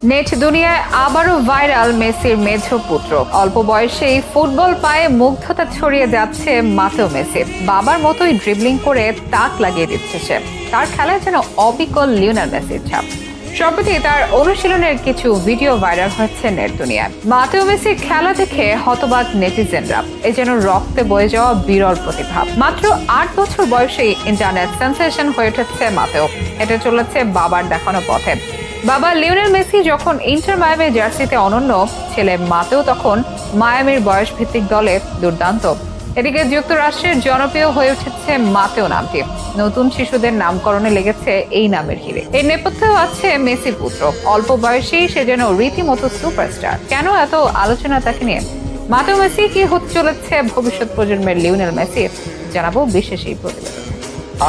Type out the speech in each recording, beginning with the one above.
Net দুনিয়ায় আবারও viral মেসির মেঝো পুত্র। অল্প বয়সেই ফুটবল পায়ে মুগ্ধতা ছড়িয়ে যাচ্ছে মাতেও মেসি। বাবার মতোই ড্রিবলিং করে তাক লাগিয়ে দিচ্ছে সে। তার খেলায় যেন অবিকল লিওনেল মেসির ছাপ। সম্প্রতি তার অনুশীলনের কিছু ভিডিও ভাইরাল হচ্ছে নেট দুনিয়ায়। মাতেও মেসির খেলা দেখে হতবাক নেটিজেনরা। এ যেন রক্তে বয়ে যাওয়া বিরল প্রতিভা। মাত্র ৮ বছর বয়সেই ইন্টারনেট সেন্সেশন হয়ে উঠেছে মাতেও। এটা চলেছে বাবার দেখানো পথে। বাবা লিওনেল মেসি যখন ইন্টার মায়ামির জার্সিতে অনন্য, ছেলে মাতেও তখন মায়ামির বয়স ভিত্তিক দলে দুর্দান্ত। এদিকে যুক্তরাষ্ট্রের জনপ্রিয় হয়ে উঠেছে মাতেও নামটি। নতুন শিশুদের নামকরণে লেগেছে এই নামের হিরে। এর নেপথ্যেও আছে মেসির পুত্র। অল্প বয়সেই সে যেন রীতিমতো সুপারস্টার। কেন এত আলোচনা তাকে নিয়ে? মাতেও মেসি কি হতে চলেছে ভবিষ্যৎ প্রজন্মের লিওনেল মেসি, জানাবো বিশেষ এই প্রতিবেদন।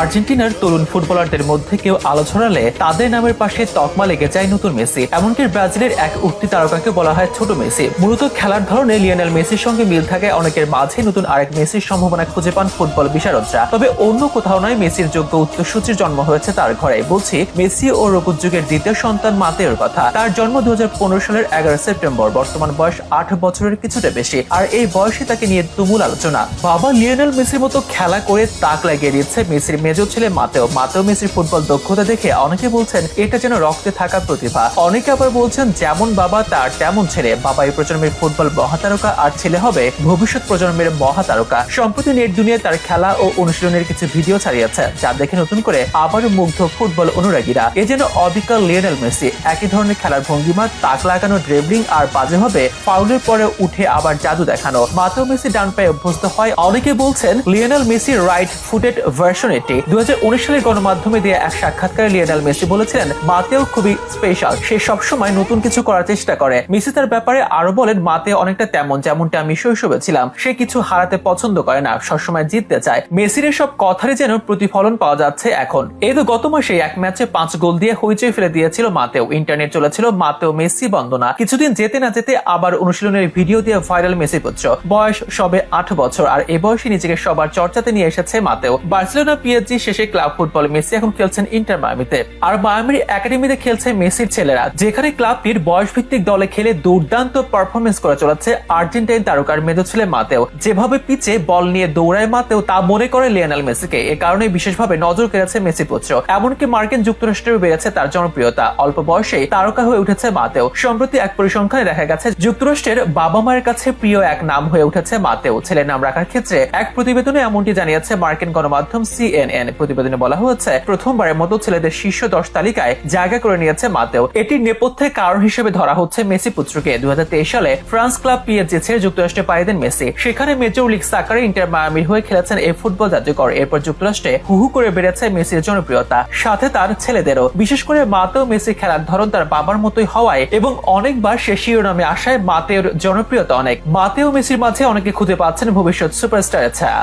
আর্জেন্টিনার তরুণ ফুটবলারদের মধ্যে কেউ আলো ছড়ালে তাদের নামের পাশে তকমা লেগে যায় নতুন মেসি। এমনকি ব্রাজিলের এক উঠতি তারকাকে বলা হয় ছোট মেসি। মূলত খেলার ধরনে লিওনেল মেসির সঙ্গে মিল থাকে অনেকের মাঝে নতুন আরেক মেসির সম্ভাবনা খুঁজে পান ফুটবল বিশারদরা। তবে অন্য কোথাও নয়, মেসির যোগ্য উত্তরসূরির জন্ম হয়েছে তার ঘরে। বলছি মেসি ও রকুত যুগের দ্বিতীয় সন্তান মাতেওর কথা। তার জন্ম 2015 সালের 11 সেপ্টেম্বর। বর্তমান বয়স 8 বছরের কিছুটা বেশি। আর এই বয়সে তাকে নিয়ে তুমুল আলোচনা। বাবা লিওনেল মেসির মতো খেলা করে তাক লাগিয়ে দিচ্ছে মেসির মেজো ছেলে মাতেও মেসির ফুটবল দক্ষতা দেখে অনেকে বলছেন এটা যেন রক্তে থাকা প্রতিভা। অনেকে আবার বলছেন যেমন বাবা তার তেমন ছেলে। বাবা এই প্রজন্মের ফুটবল মহাতারকা, আর ছেলে হবে ভবিষ্যৎ প্রজন্মের মহাতারকা। সম্প্রতি নেট দুনিয়ায় তার খেলা ও অনুশীলনের কিছু ভিডিও ছাড়িয়েছে, যা দেখে নতুন করে আবারও মুগ্ধ ফুটবল অনুরাগীরা। এ যেন অবিকল লিওনেল মেসি। একই ধরনের খেলার ভঙ্গিমা, তাক লাগানো, ড্রিবলিং আর বাজেভাবে ফাউলের পরে উঠে আবার জাদু দেখানো। মাতেও মেসি ডান পায়ে অভ্যস্ত হয়। অনেকে বলছেন Lionel Messi right footed version এটি। 2019 সালে গণমাধ্যমে দেয়া এক সাক্ষাৎকারে লিওনেল মেসি বলেছিলেন মাতেও খুবই স্পেশাল। সে সবসময় নতুন কিছু করার চেষ্টা করে। মেসি তার ব্যাপারে আরো বলেন, মাতেও অনেকটা যেমনটা আমি শৈশবে ছিলাম। সে কিছু হারাতে পছন্দ করে না, সবসময় জিততে চায়। মেসির সব কথারই যেন প্রতিফলন পাওয়া যাচ্ছে এখন। এই তো গত মাসে এক ম্যাচে 5 গোল দিয়ে হইচই ফেলে দিয়েছিল মাতেও। ইন্টারনেট চলেছিল মাতেও মেসি বন্দনা। কিছুদিন যেতে না যেতে আবার অনুশীলনের ভিডিও দিয়ে ভাইরাল মেসি পুত্র। বয়স সবে 8 বছর, আর এ বয়সে নিজেকে সবার চর্চাতে নিয়ে এসেছে মাতেও। বার্সেলোনা পিএসজি শেষে ক্লাব ফুটবল মেসি এখন খেলছেন ইন্টার মায়ামিতে। আর মায়ামির একাডেমিতে খেলছে মেসির ছেলেরা, যেখানে ক্লাবটির বয়সভিত্তিক দলে খেলে দুর্দান্ত পারফরমেন্স করে চলেছে আর্জেন্টাইন তারকার মেজো ছেলে মাতেও। যেভাবে পিচে বল নিয়ে দৌড়ায় মাতেও, তা মনে করে লিওনেল মেসিকে। এ কারণে বিশেষভাবে নজর কেড়েছে মেসি পুত্র। এমনকি মার্কিন যুক্তরাষ্ট্রেও বেড়েছে তার জনপ্রিয়তা। অল্প বয়সেই তারকা হয়ে উঠেছে মাতেও। সম্প্রতি এক পরিসংখ্যানে দেখা গেছে যুক্তরাষ্ট্রের বাবা মায়ের কাছে প্রিয় এক নাম হয়ে উঠেছে মাতেও। ছেলের নাম রাখার ক্ষেত্রে এক প্রতিবেদনে এমনটি জানিয়েছে মার্কিন গণমাধ্যম CNN। প্রতিবেদনে বলা হয়েছে প্রথমবারের মতো ছেলেদের শীর্ষ 10 তালিকায় জায়গা করে নিয়েছে মাতেও। এটির নেপথ্যে কারণ হিসেবে ধরা হচ্ছে মেসি পুত্রকে। 2023 সালে ফ্রান্স ক্লাব পিএসজি ছেড়ে যুক্তরাষ্ট্রে পাড়ি দেন মেসি। সেখানে মেজর লিগ সাকারে ইন্টার মায়ামির হয়ে খেলেছেন এই ফুটবল জাদুকর। এরপর যুক্তরাষ্ট্রে হুহু করে বেড়েছে মেসির জনপ্রিয়তা, সাথে তার ছেলেদেরও। বিশেষ করে মাতেও মেসি খেলার ধরন তার বাবার মতোই হওয়ায় এবং অনেকবার সে শিরোনামে আসায় মাতেওর জনপ্রিয়তা অনেক। মাতেও মেসির মাঝে অনেকে খুঁজে পাচ্ছেন ভবিষ্যৎ সুপারস্টারের ছায়া।